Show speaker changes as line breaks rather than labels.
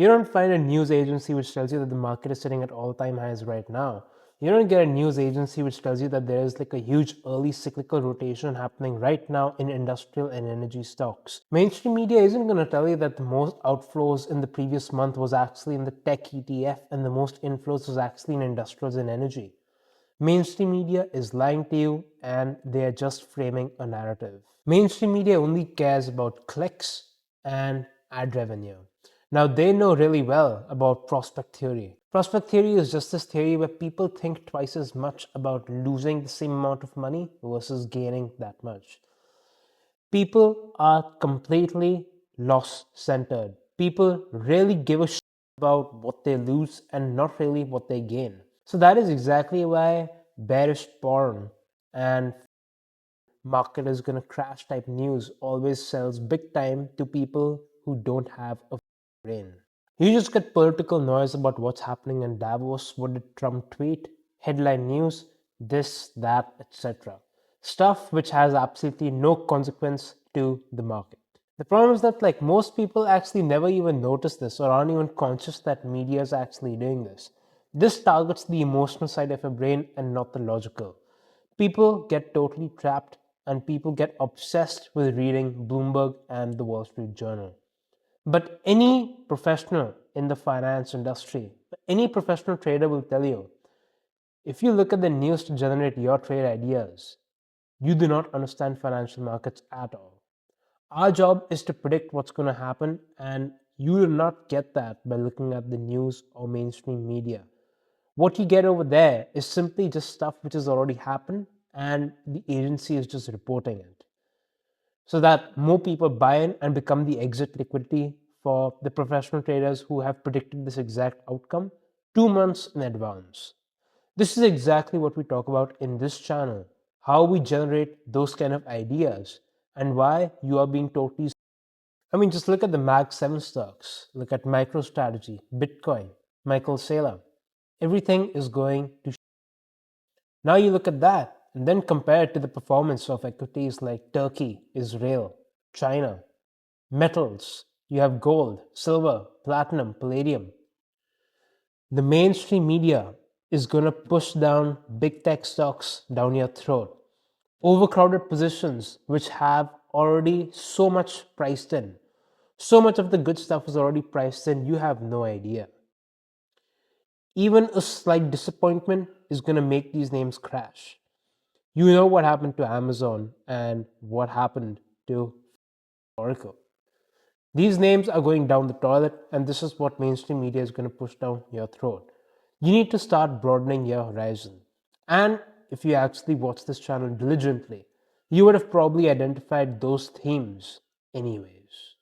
You don't find a news agency which tells you that the market is sitting at all-time highs right now. You don't get a news agency which tells you that there is like a huge early cyclical rotation happening right now in industrial and energy stocks. Mainstream media isn't going to tell you that the most outflows in the previous month was actually in the tech ETF and the most inflows was actually in industrials and energy. Mainstream media is lying to you and they are just framing a narrative. Mainstream media only cares about clicks and ad revenue. Now, they know really well about prospect theory. Prospect theory is just this theory where people think twice as much about losing the same amount of money versus gaining that much. People are completely loss centered. People really give a shit about what they lose and not really what they gain. So that is exactly why bearish porn and market is gonna crash type news always sells big time to people who don't have a brain. You just get political noise about what's happening in Davos, what did Trump tweet, headline news, this, that, etc. Stuff which has absolutely no consequence to the market. The problem is that like most people actually never even notice this or aren't even conscious that media is actually doing this. This targets the emotional side of your brain and not the logical. People get totally trapped and people get obsessed with reading Bloomberg and the Wall Street Journal. But any professional in the finance industry, any professional trader will tell you, if you look at the news to generate your trade ideas, you do not understand financial markets at all. Our job is to predict what's going to happen, and you will not get that by looking at the news or mainstream media. What you get over there is simply just stuff which has already happened, and the agency is just reporting it so that more people buy in and become the exit liquidity for the professional traders who have predicted this exact outcome 2 months in advance. This is exactly what we talk about in this channel, how we generate those kind of ideas and why you are being totally. I mean, just look at the Mag 7 stocks, look at MicroStrategy, Bitcoin, Michael Saylor. Everything is going to. Now you look at that and then compare it to the performance of equities like Turkey, Israel, China, metals. You have gold, silver, platinum, palladium. The mainstream media is going to push down big tech stocks down your throat. Overcrowded positions which have already so much priced in. So much of the good stuff is already priced in, you have no idea. Even a slight disappointment is going to make these names crash. You know what happened to Amazon and what happened to Oracle. These names are going down the toilet, and this is what mainstream media is going to push down your throat. You need to start broadening your horizon. And if you actually watch this channel diligently, you would have probably identified those themes anyways.